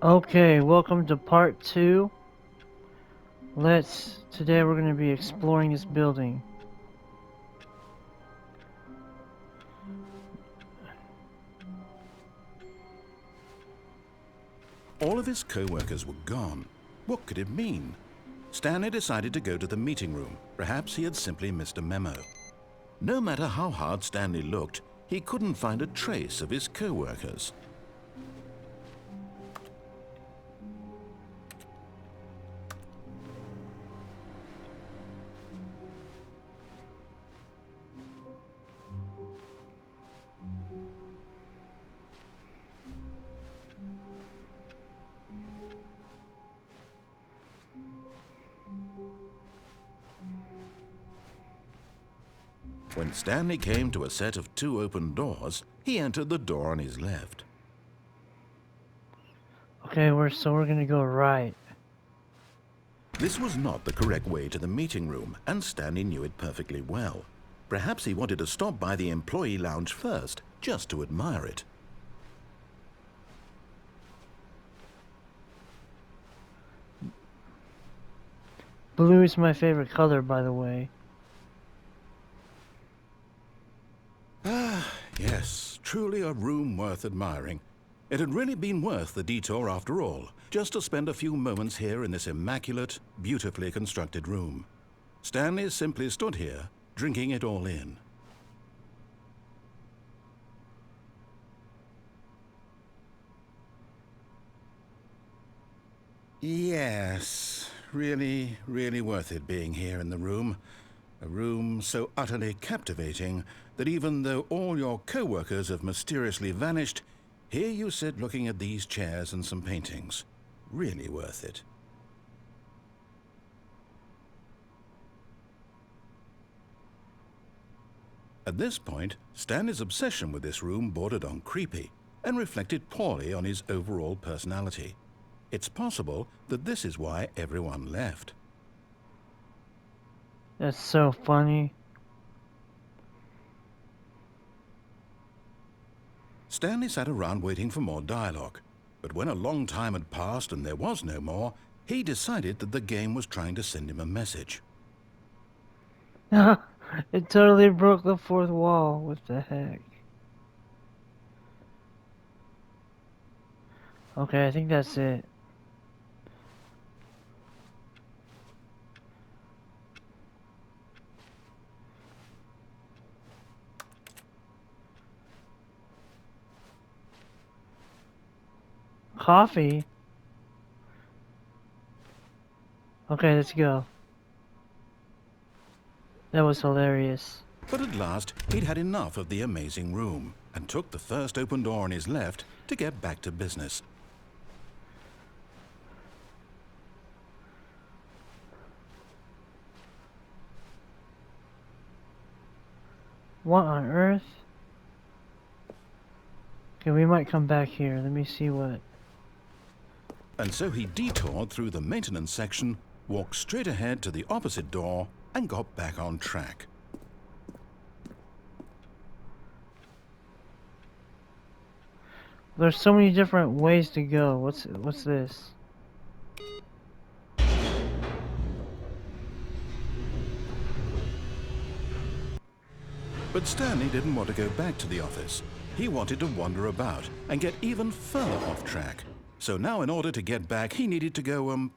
Okay, welcome to part 2. Today we're going to be exploring this building. All of his co-workers were gone. What could it mean? Stanley decided to go to the meeting room. Perhaps he had simply missed a memo. No matter how hard Stanley looked, he couldn't find a trace of his co-workers. When Stanley came to a set of 2 open doors, he entered the door on his left. Okay, we're going to go right. This was not the correct way to the meeting room, and Stanley knew it perfectly well. Perhaps he wanted to stop by the employee lounge first, just to admire it. Blue is my favorite color, by the way. Yes, truly a room worth admiring. It had really been worth the detour after all, just to spend a few moments here in this immaculate, beautifully constructed room. Stanley simply stood here, drinking it all in. Yes, really, really worth it being here in the room. A room so utterly captivating that even though all your co-workers have mysteriously vanished, here you sit looking at these chairs and some paintings. Really worth it. At this point, Stanley's obsession with this room bordered on creepy and reflected poorly on his overall personality. It's possible that this is why everyone left. That's so funny. Stanley sat around waiting for more dialogue, but when a long time had passed and there was no more, he decided that the game was trying to send him a message. It totally broke the fourth wall. What the heck? Okay, I think that's it. Coffee? Okay, let's go. That was hilarious. But at last, he'd had enough of the amazing room and took the first open door on his left to get back to business. What on earth? Okay, we might come back here. Let me see what... And so he detoured through the maintenance section, walked straight ahead to the opposite door, and got back on track. There's so many different ways to go. What's this? But Stanley didn't want to go back to the office. He wanted to wander about and get even further off track. So now in order to get back, he needed to go,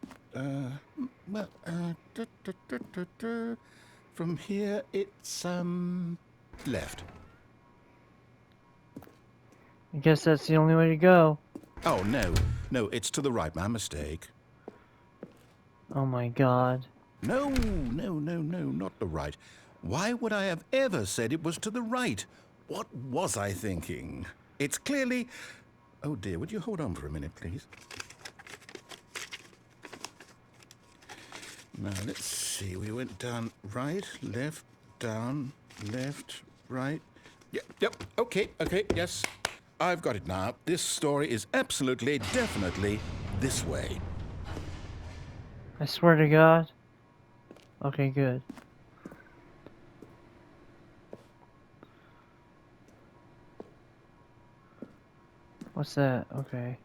from here it's, left. I guess that's the only way to go. Oh, no, it's to the right, my mistake. Oh my god. No, not the right. Why would I have ever said it was to the right? What was I thinking? It's clearly... Oh dear, would you hold on for a minute, please? Now, let's see. We went down right, left, down, left, right. Yep, okay, yes. I've got it now. This story is absolutely, definitely this way. I swear to god. Okay, good. What's that? Okay.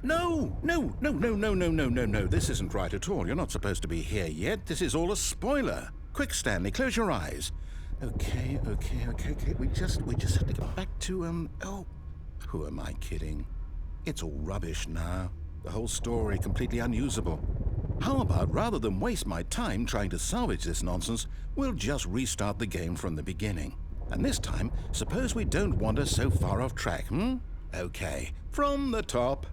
No, no, no, no, no, no, no, no, no. This isn't right at all. You're not supposed to be here yet. This is all a spoiler. Quick, Stanley, close your eyes. Okay. We just have to get back to, oh, who am I kidding? It's all rubbish now. The whole story completely unusable. How about, rather than waste my time trying to salvage this nonsense, we'll just restart the game from the beginning. And this time, suppose we don't wander so far off track, hmm? Okay, from the top.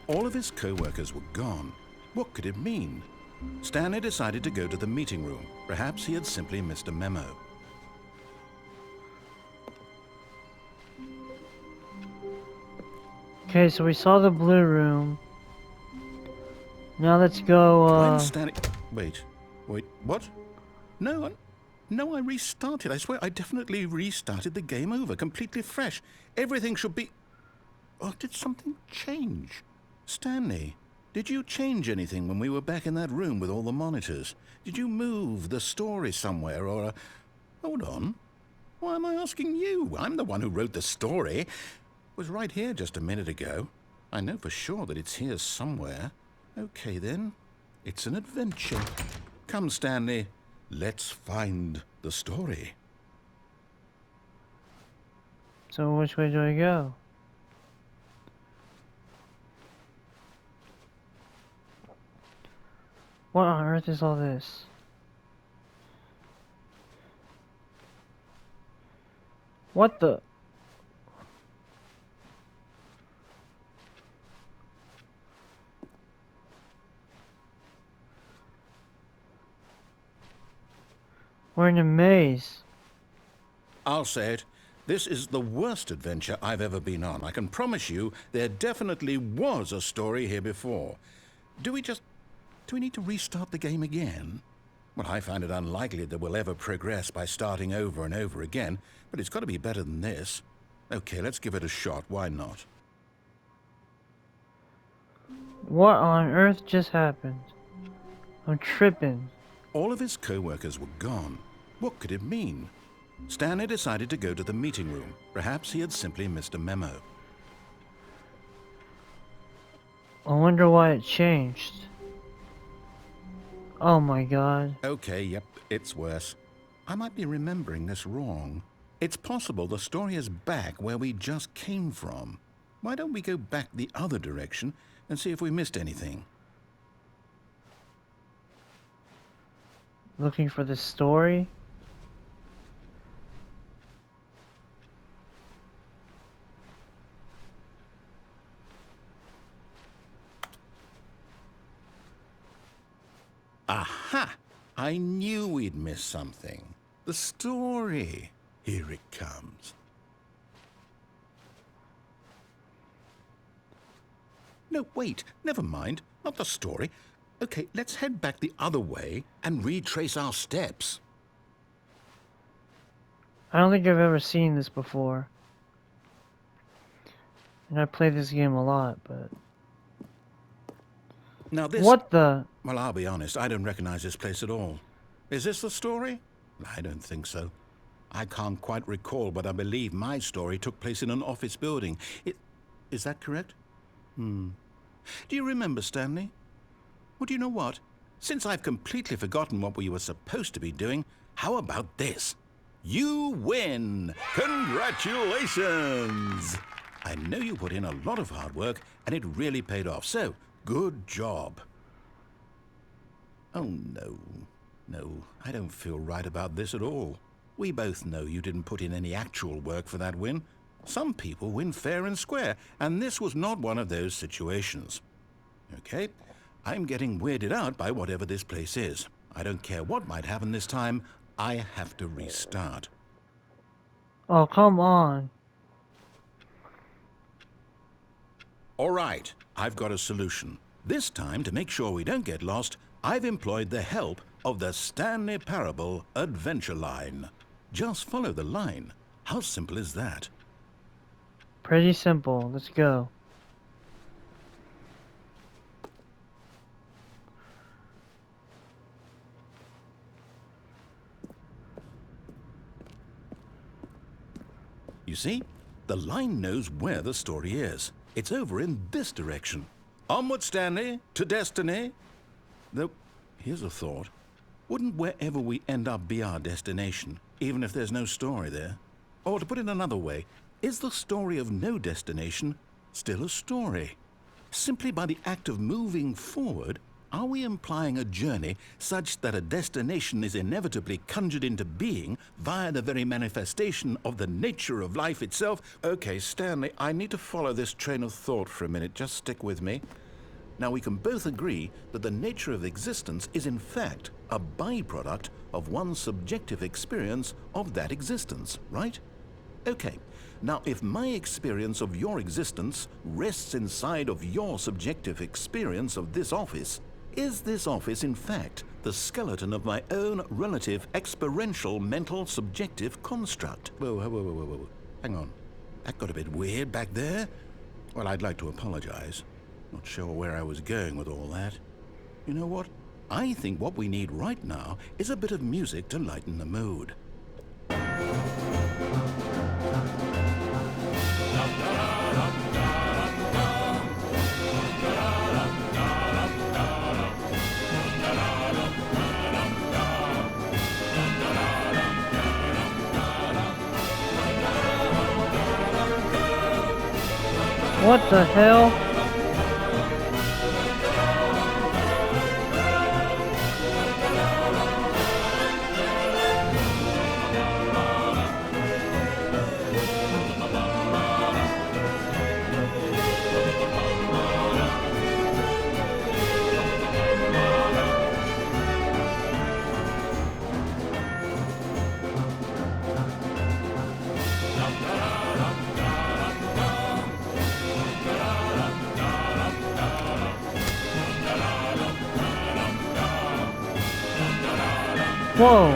All of his co-workers were gone. What could it mean? Stanley decided to go to the meeting room. Perhaps he had simply missed a memo. Okay, so we saw the blue room. Now let's go, When Stanley... Wait, what? No, I restarted. I swear, I definitely restarted the game over, completely fresh. Everything should be... Oh, did something change? Stanley, did you change anything when we were back in that room with all the monitors? Did you move the story somewhere, or... Hold on. Why am I asking you? I'm the one who wrote the story. It was right here just a minute ago. I know for sure that it's here somewhere. Okay, then. It's an adventure. Come, Stanley. Let's find the story. So which way do I go? What on earth is all this? What the? We're in a maze. I'll say it. This is the worst adventure I've ever been on. I can promise you there definitely was a story here before. Do we need to restart the game again? Well, I find it unlikely that we'll ever progress by starting over and over again, but it's got to be better than this. Okay, let's give it a shot. Why not? What on earth just happened? I'm tripping. All of his co-workers were gone. What could it mean? Stanley decided to go to the meeting room. Perhaps he had simply missed a memo. I wonder why it changed. Oh my god. Okay, yep, it's worse. I might be remembering this wrong. It's possible the story is back where we just came from. Why don't we go back the other direction and see if we missed anything? Looking for the story? Aha! I knew we'd miss something. The story. Here it comes. No, wait, never mind. Not the story. Okay, let's head back the other way and retrace our steps. I don't think I've ever seen this before. And I play this game a lot, but... Now this... What the... Well, I'll be honest, I don't recognize this place at all. Is this the story? I don't think so. I can't quite recall, but I believe my story took place in an office building. Is that correct? Do you remember, Stanley? Well, do you know what? Since I've completely forgotten what we were supposed to be doing, how about this? You win! Congratulations! I know you put in a lot of hard work, and it really paid off, so good job. Oh, no. No, I don't feel right about this at all. We both know you didn't put in any actual work for that win. Some people win fair and square, and this was not one of those situations. Okay, I'm getting weirded out by whatever this place is. I don't care what might happen this time, I have to restart. Oh, come on. All right, I've got a solution. This time, to make sure we don't get lost, I've employed the help of the Stanley Parable Adventure Line. Just follow the line. How simple is that? Pretty simple. Let's go. You see, the line knows where the story is. It's over in this direction. Onward, Stanley, to destiny. Though, here's a thought. Wouldn't wherever we end up be our destination, even if there's no story there? Or to put it another way, is the story of no destination still a story? Simply by the act of moving forward, are we implying a journey such that a destination is inevitably conjured into being via the very manifestation of the nature of life itself? Okay, Stanley, I need to follow this train of thought for a minute. Just stick with me. Now, we can both agree that the nature of existence is in fact a byproduct of one's subjective experience of that existence, right? Okay, now if my experience of your existence rests inside of your subjective experience of this office, is this office in fact the skeleton of my own relative experiential mental subjective construct? Whoa. Hang on. That got a bit weird back there. Well, I'd like to apologize. Not sure where I was going with all that. You know what? I think what we need right now is a bit of music to lighten the mood. What the hell? Whoa.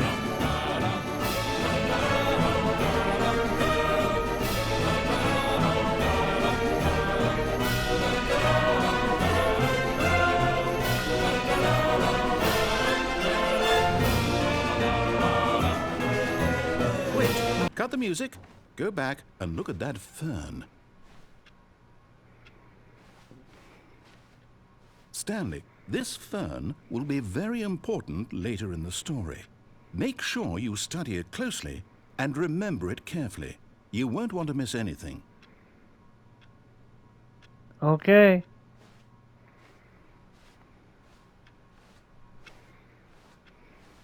Wait, cut the music, go back and look at that fern. Stanley, this fern will be very important later in the story. Make sure you study it closely and remember it carefully. You won't want to miss anything. Okay.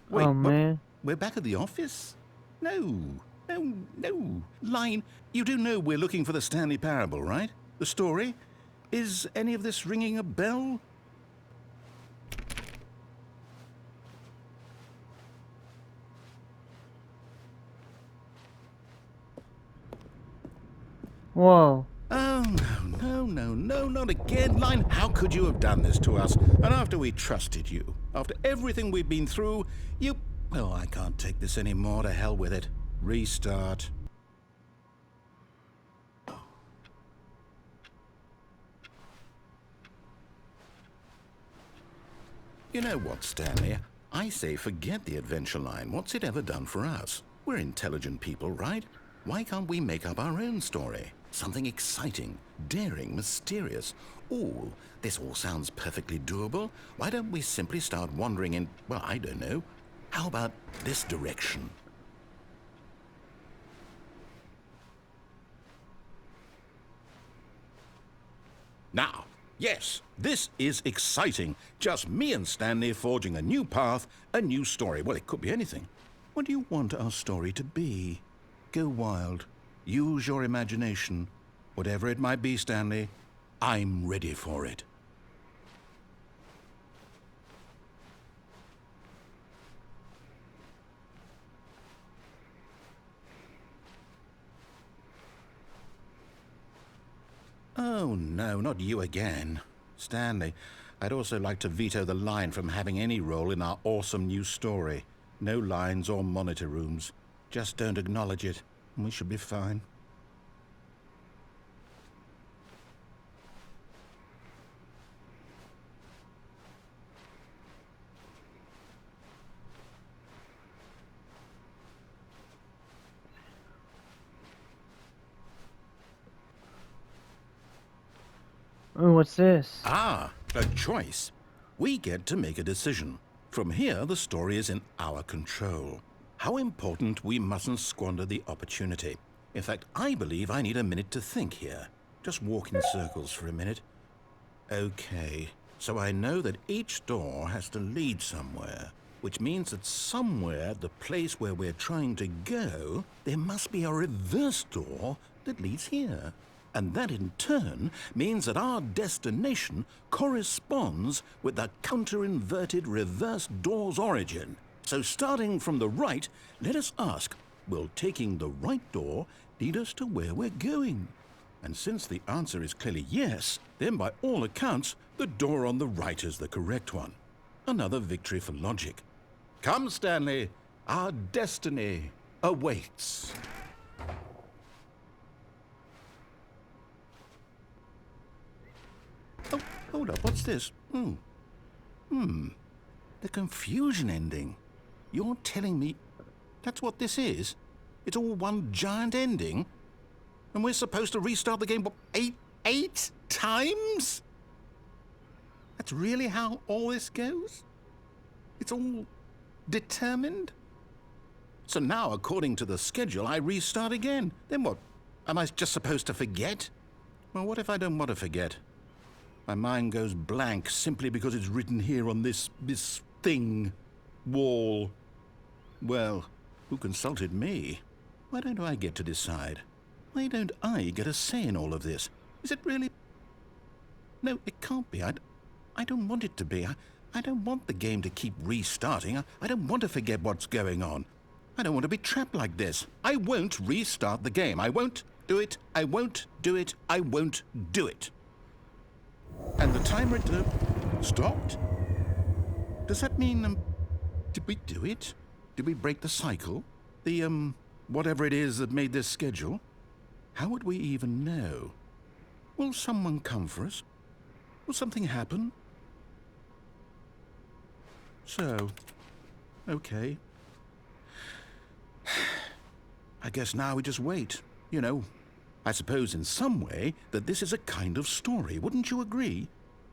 Wait, Oh what? man. We're back at the office? No. Line, you do know we're looking for the Stanley Parable, right? The story? Is any of this ringing a bell? Whoa. Oh, no, not again. Line, how could you have done this to us? And after we trusted you, after everything we've been through, you... Well, I can't take this anymore. To hell with it. Restart. You know what, Stanley? I say forget the adventure line. What's it ever done for us? We're intelligent people, right? Why can't we make up our own story? Something exciting, daring, mysterious. Ooh, this all sounds perfectly doable. Why don't we simply start wandering in, well, I don't know. How about this direction? Now, yes, this is exciting. Just me and Stanley forging a new path, a new story. Well, it could be anything. What do you want our story to be? Go wild. Use your imagination. Whatever it might be, Stanley, I'm ready for it. Oh, no, not you again. Stanley, I'd also like to veto the line from having any role in our awesome new story. No lines or monitor rooms. Just don't acknowledge it, and we should be fine. what's this? Ah, a choice. We get to make a decision. From here, the story is in our control. How important we mustn't squander the opportunity. In fact, I believe I need a minute to think here. Just walk in circles for a minute. Okay, so I know that each door has to lead somewhere, which means that somewhere at the place where we're trying to go, there must be a reverse door that leads here. And that in turn means that our destination corresponds with the counter-inverted reverse door's origin. So starting from the right, let us ask, will taking the right door lead us to where we're going? And since the answer is clearly yes, then by all accounts, the door on the right is the correct one. Another victory for logic. Come, Stanley, our destiny awaits. Oh, hold up, what's this? The confusion ending. You're telling me that's what this is? It's all one giant ending? And we're supposed to restart the game, what, eight times? That's really how all this goes? It's all determined? So now, according to the schedule, I restart again. Then what? Am I just supposed to forget? Well, what if I don't want to forget? My mind goes blank simply because it's written here on this thing, wall. Well, who consulted me? Why don't I get to decide? Why don't I get a say in all of this? Is it really? No, it can't be. I don't want it to be. I don't want the game to keep restarting. I don't want to forget what's going on. I don't want to be trapped like this. I won't restart the game. I won't do it. I won't do it. I won't do it. And the timer stopped? Does that mean, did we do it? Did we break the cycle? The, whatever it is that made this schedule? How would we even know? Will someone come for us? Will something happen? So, okay. I guess now we just wait, you know. I suppose in some way that this is a kind of story, wouldn't you agree?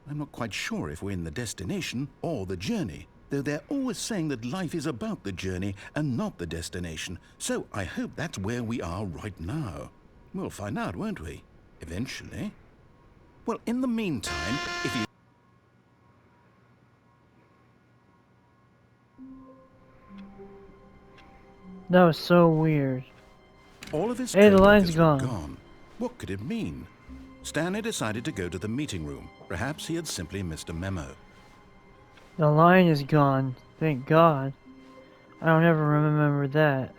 I'm not quite sure if we're in the destination or the journey, though they're always saying that life is about the journey and not the destination, so I hope that's where we are right now. We'll find out, won't we? Eventually. Well, in the meantime, if you... That was so weird. All of his Hey, the co-workers line's were gone. gone. What could it mean? Stanley decided to go to the meeting room. Perhaps he had simply missed a memo. The line is gone. Thank God. I don't ever remember that.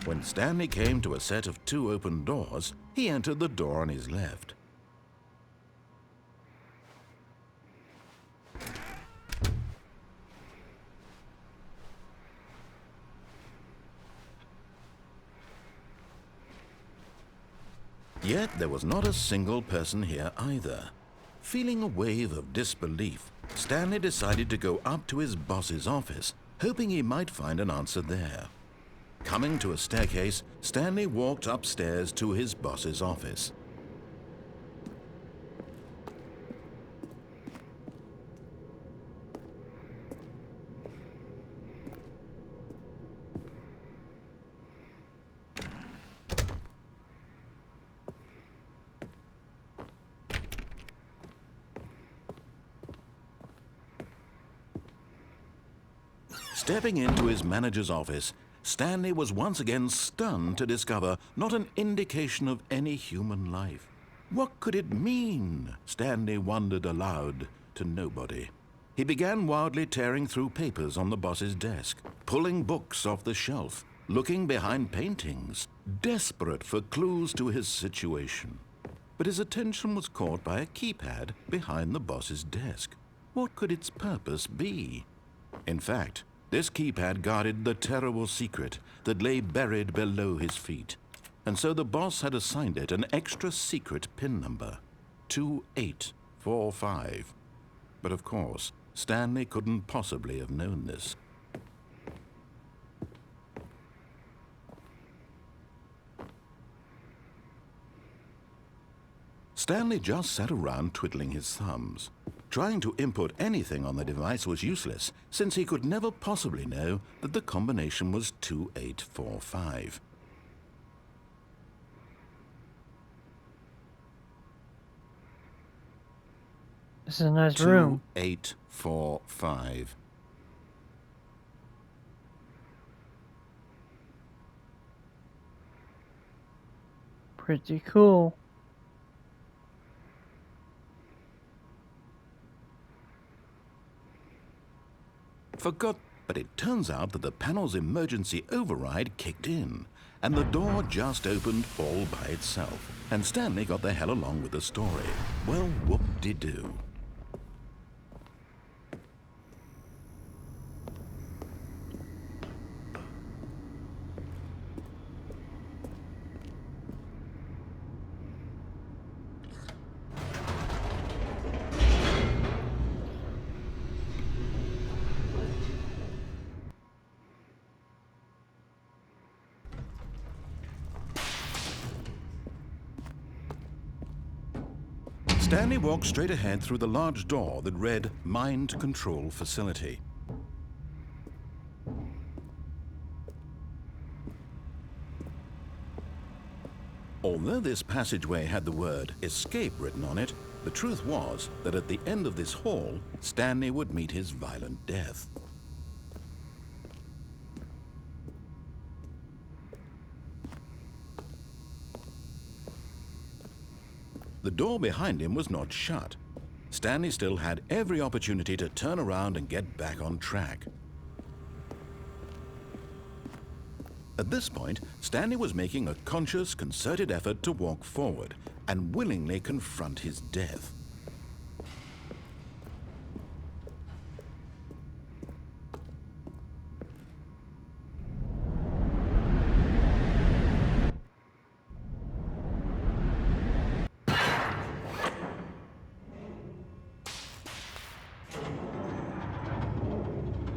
When Stanley came to a set of 2 open doors, he entered the door on his left. Yet there was not a single person here either. Feeling a wave of disbelief, Stanley decided to go up to his boss's office, hoping he might find an answer there. Coming to a staircase, Stanley walked upstairs to his boss's office. Stepping into his manager's office, Stanley was once again stunned to discover not an indication of any human life. What could it mean? Stanley wondered aloud to nobody. He began wildly tearing through papers on the boss's desk, pulling books off the shelf, looking behind paintings, desperate for clues to his situation. But his attention was caught by a keypad behind the boss's desk. What could its purpose be? In fact, this keypad guarded the terrible secret that lay buried below his feet. And so the boss had assigned it an extra secret PIN number, 2845. But of course, Stanley couldn't possibly have known this. Stanley just sat around twiddling his thumbs. Trying to input anything on the device was useless, since he could never possibly know that the combination was 2845. This is a nice room. 2845. Pretty cool. But it turns out that the panel's emergency override kicked in, and the door just opened all by itself, and Stanley got the hell along with the story. Well, whoop-de-doo. Stanley walked straight ahead through the large door that read Mind Control Facility. Although this passageway had the word escape written on it, the truth was that at the end of this hall, Stanley would meet his violent death. The door behind him was not shut. Stanley still had every opportunity to turn around and get back on track. At this point, Stanley was making a conscious, concerted effort to walk forward and willingly confront his death.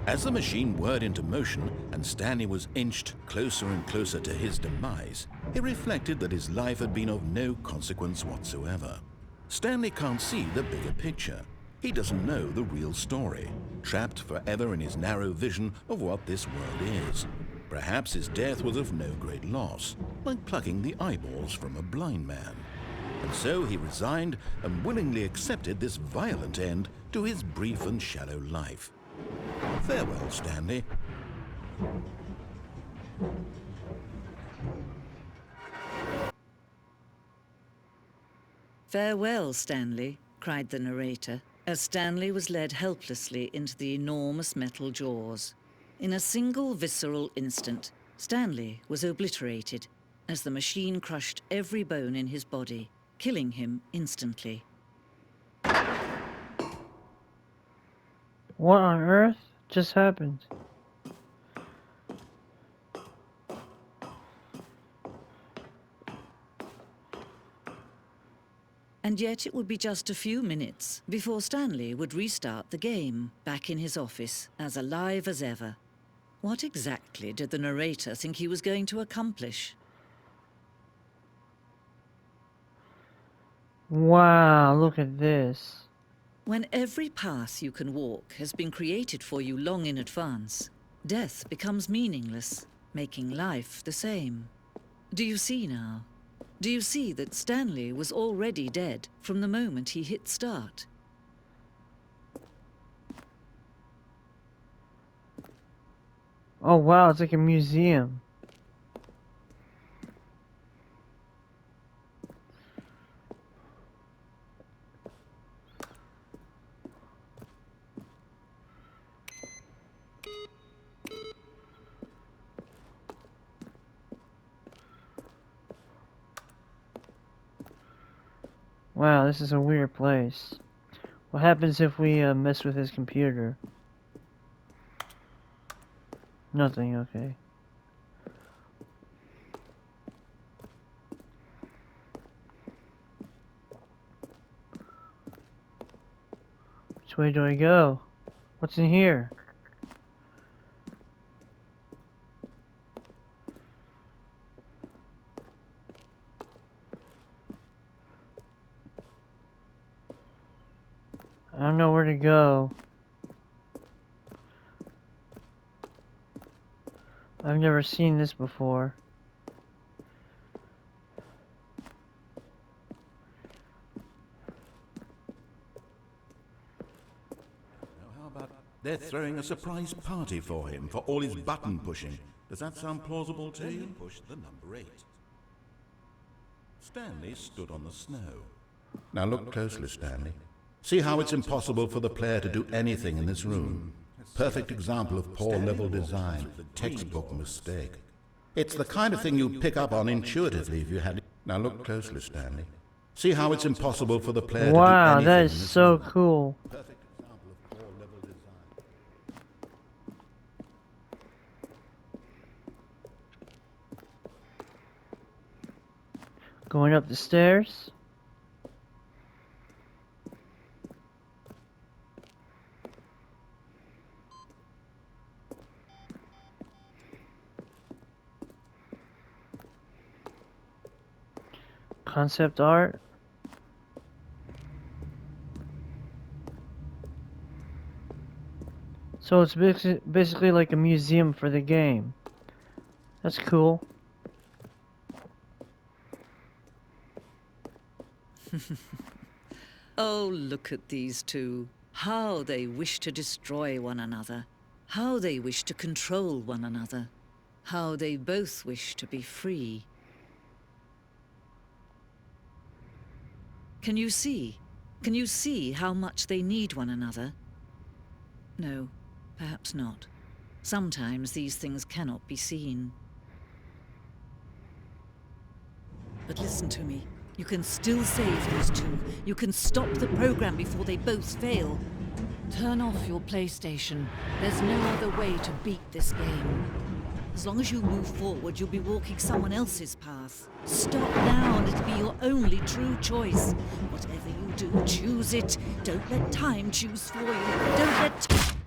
As the machine whirred into motion and Stanley was inched closer and closer to his demise, he reflected that his life had been of no consequence whatsoever. Stanley can't see the bigger picture. He doesn't know the real story, trapped forever in his narrow vision of what this world is. Perhaps his death was of no great loss, like plucking the eyeballs from a blind man. And so he resigned and willingly accepted this violent end to his brief and shallow life. Farewell, Stanley. "Farewell, Stanley," cried the narrator, as Stanley was led helplessly into the enormous metal jaws. In a single visceral instant, Stanley was obliterated as the machine crushed every bone in his body, killing him instantly. What on earth just happened? And yet it would be just a few minutes before Stanley would restart the game, back in his office, as alive as ever. What exactly did the narrator think he was going to accomplish? Wow, look at this. When every path you can walk has been created for you long in advance, death becomes meaningless, making life the same. Do you see now? Do you see that Stanley was already dead from the moment he hit start? Oh wow, it's like a museum. Wow, this is a weird place. What happens if we mess with his computer? Nothing, okay. Which way do I go? What's in here? I don't know where to go. I've never seen this before. Now, how about they're throwing a surprise party for him for all his button pushing? Does that sound plausible to you? Push the number 8. Stanley stood on the snow. Now look closely, Stanley. See how it's impossible for the player to do anything in this room. Perfect example of poor level design, textbook mistake. It's the kind of thing you'd pick up on intuitively if you had... Now look closely, Stanley. See how it's impossible for the player to do Wow, anything that in is this so room. cool. Perfect example of poor level design. Going up the stairs. Concept art. So it's basically like a museum for the game. That's cool. Oh, look at these two. How they wish to destroy one another. How they wish to control one another. How they both wish to be free. Can you see? Can you see how much they need one another? No, perhaps not. Sometimes these things cannot be seen. But listen to me. You can still save these two. You can stop the program before they both fail. Turn off your PlayStation. There's no other way to beat this game. As long as you move forward, you'll be walking someone else's path. Stop now and it'll be your only true choice. Whatever you do, choose it. Don't let time choose for you. Don't let...